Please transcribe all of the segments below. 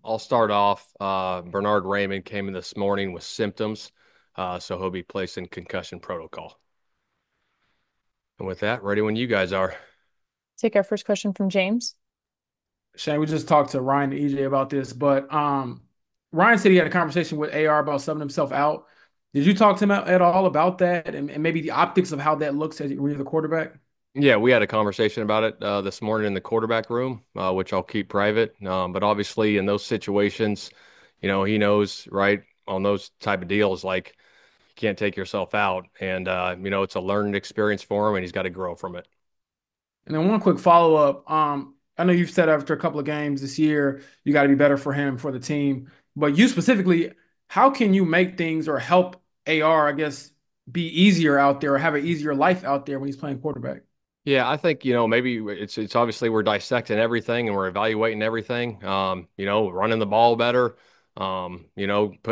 I'll start off. Bernard Raymond came in this morning with symptoms, so he'll be placed in concussion protocol. And with that, ready when you guys are. Take our first question from James. Shane, we just talked to Ryan and EJ about this, but Ryan said he had a conversation with AR about subbing himself out. Did you talk to him at all about that and maybe the optics of how that looks as when you're the quarterback? Yeah, we had a conversation about it this morning in the quarterback room, which I'll keep private. But obviously, in those situations, he knows, right, on those type of deals, like you can't take yourself out. And, it's a learning experience for him, and he's got to grow from it. And then one quick follow up. I know you've said after a couple of games this year, you got to be better for him, for the team. But you specifically, how can you make things or help AR, I guess, be easier out there or have an easier life out there when he's playing quarterback? Yeah, I think, maybe it's obviously we're dissecting everything and we're evaluating everything. Running the ball better, putting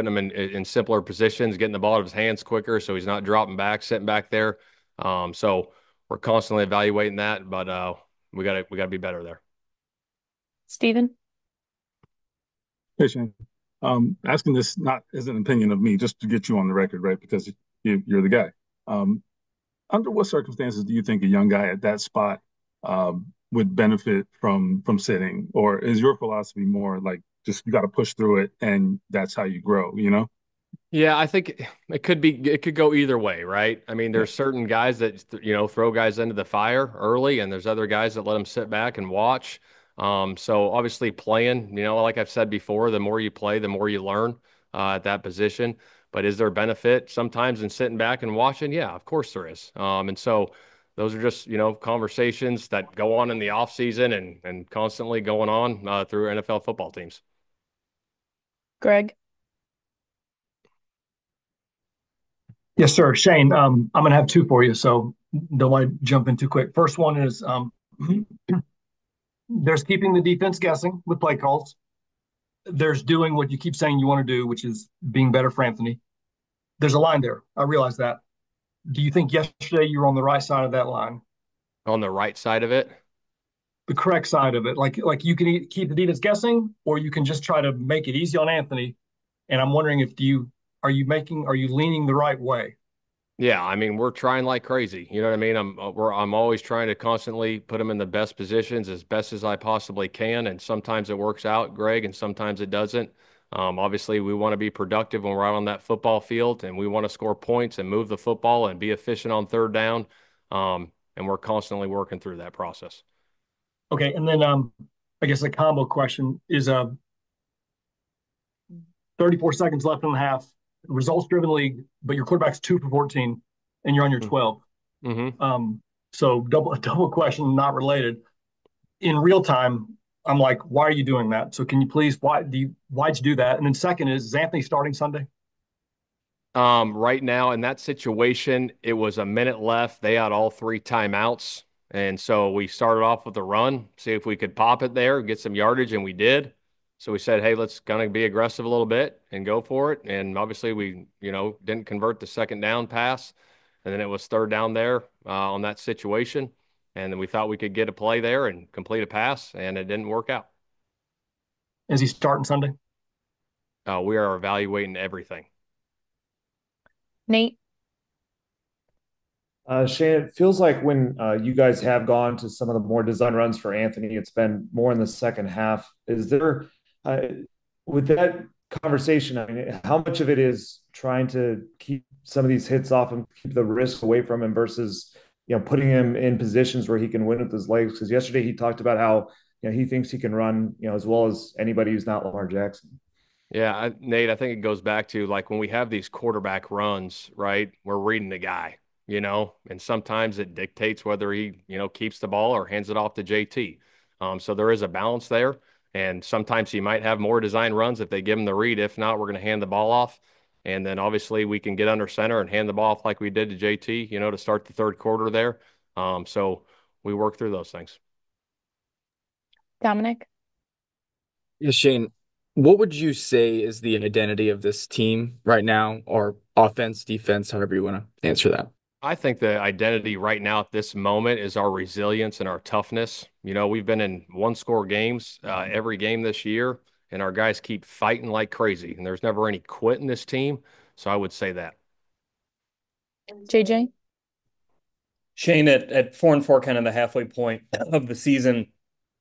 him in simpler positions, getting the ball out of his hands quicker so he's not dropping back, sitting back there. So we're constantly evaluating that, but we gotta be better there. Steven. Hey, Shane. Asking this not as an opinion of me, just to get you on the record, right? Because you're the guy. Um, Under what circumstances do you think a young guy at that spot would benefit from sitting? Or is your philosophy more like just you got to push through it and that's how you grow, you know? Yeah, I think it could go either way, right? I mean, Yeah. there's certain guys that throw guys into the fire early, and there's other guys that let them sit back and watch. So obviously playing, like I've said before, the more you play, the more you learn at that position. But is there benefit sometimes in sitting back and watching? Yeah, of course there is. And so those are just conversations that go on in the off season and constantly going on through NFL football teams. Greg. Yes, sir. Shane, I'm going to have two for you, so don't want to jump in too quick. First one is there's keeping the defense guessing with play calls. There's doing what you keep saying you want to do, which is being better for Anthony. There's a line there. I realize that. Do you think yesterday you were on the right side of that line, On the right side of it. the correct side of it? Like you can keep the defense guessing, or you can just try to make it easy on Anthony. And I'm wondering if are you leaning the right way? Yeah, I mean, we're trying like crazy. You know what I mean? I'm always trying to constantly put them in the best positions as best as I possibly can, and sometimes it works out, Greg, and sometimes it doesn't. Obviously, we want to be productive when we're out on that football field, and we want to score points and move the football and be efficient on third down. And we're constantly working through that process. Okay, and then I guess a combo question is 34 seconds left in the half, results driven league, but your quarterback's 2 for 14 and you're on your 12. Mm-hmm. So double question, not related. In real time, I'm like, why are you doing that? So can you please why'd you do that? And then second is Anthony starting Sunday? Right now in that situation, it was a minute left. They had all three timeouts. And so we started off with a run, see if we could pop it there, get some yardage, and we did. So we said, hey, let's kind of be aggressive a little bit and go for it. And obviously we, didn't convert the second down pass. And then it was third down there on that situation. And then we thought we could get a play there and complete a pass, and it didn't work out. Is he starting Sunday? We are evaluating everything. Nate. Shane, it feels like when you guys have gone to some of the more design runs for Anthony, it's been more in the second half. Is there, uh, with that conversation, I mean, how much of it is trying to keep some of these hits off and keep the risk away from him versus, putting him in positions where he can win with his legs? Because yesterday he talked about how, he thinks he can run, as well as anybody who's not Lamar Jackson. Yeah, Nate, I think it goes back to like when we have these quarterback runs, right? We're reading the guy, and sometimes it dictates whether he, keeps the ball or hands it off to JT. So there is a balance there. And sometimes he might have more design runs if they give him the read. If not, we're going to hand the ball off. And then obviously we can get under center and hand the ball off like we did to JT, to start the third quarter there. So we work through those things. Dominic. Yeah, Shane, what would you say is the identity of this team right now, or offense, defense, however you want to answer that? I think the identity right now at this moment is our resilience and our toughness. We've been in one score games every game this year, and our guys keep fighting like crazy, and there's never any quit in this team. So I would say that. JJ? Shane, at 4-4, kind of the halfway point of the season,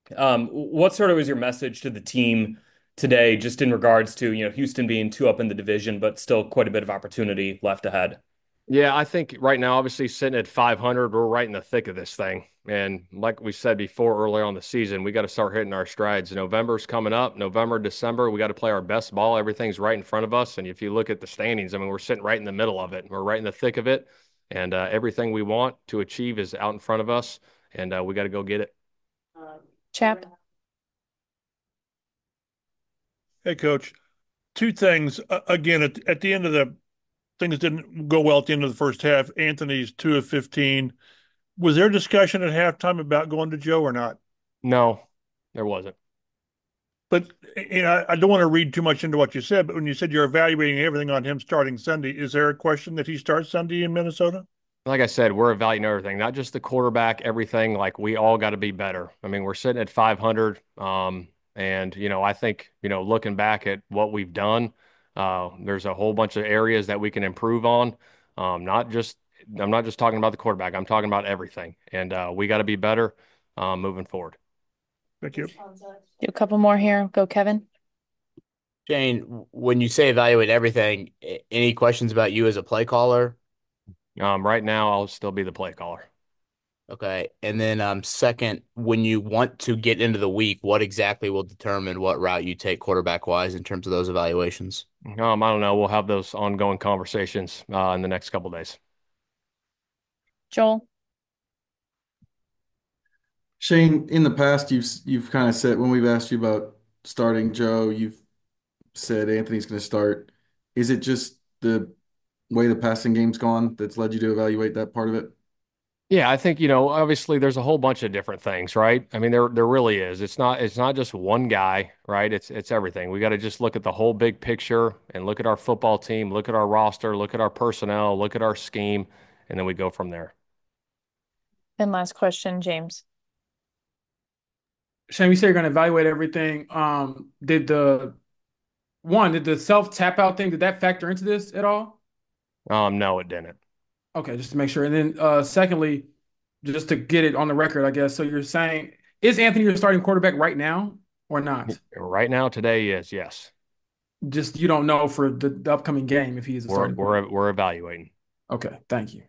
what sort of was your message to the team today, just in regards to, Houston being 2 up in the division, but still quite a bit of opportunity left ahead? Yeah, I think right now, obviously sitting at 500, we're right in the thick of this thing. And like we said before, earlier on the season, we got to start hitting our strides. November's coming up, November, December, we got to play our best ball. Everything's right in front of us. And if you look at the standings, I mean, we're sitting right in the middle of it. We're right in the thick of it. And everything we want to achieve is out in front of us. And we got to go get it. Chap? Hey, Coach. Two things. Again, at the end of the things didn't go well at the end of the first half. Anthony's 2 of 15. Was there discussion at halftime about going to Joe or not? No, there wasn't. But I don't want to read too much into what you said, but when you said you're evaluating everything on him starting Sunday, is there a question that he starts Sunday in Minnesota? Like I said, we're evaluating everything, not just the quarterback, everything. Like we all got to be better. I mean, we're sitting at 500. And, I think, looking back at what we've done, there's a whole bunch of areas that we can improve on. I'm not just talking about the quarterback. I'm talking about everything. And we got to be better moving forward. Thank you. Do a couple more here. Go, Kevin. Shane, when you say evaluate everything, any questions about you as a play caller? Right now, I'll still be the play caller. Okay. And then second, when you want to get into the week, what exactly will determine what route you take quarterback wise in terms of those evaluations? I don't know. We'll have those ongoing conversations in the next couple of days. Joel? Shane, in the past, you've kind of said when we've asked you about starting Joe, you've said Anthony's going to start. Is it just the way the passing game's gone that's led you to evaluate that part of it? Yeah, I think, obviously there's a whole bunch of different things, right? I mean, there really is. It's not just one guy, right? It's everything. We got to just look at the whole big picture and look at our football team, look at our roster, look at our personnel, look at our scheme, and then we go from there. And last question, James. Shane, you say you're going to evaluate everything. Did the self tap out thing, did that factor into this at all? No, it didn't. Okay, just to make sure. And then secondly, just to get it on the record, I guess. So you're saying, is Anthony your starting quarterback right now or not? Right now, today is yes. Just you don't know for the upcoming game if he is a starting quarterback. We're evaluating. Okay, thank you.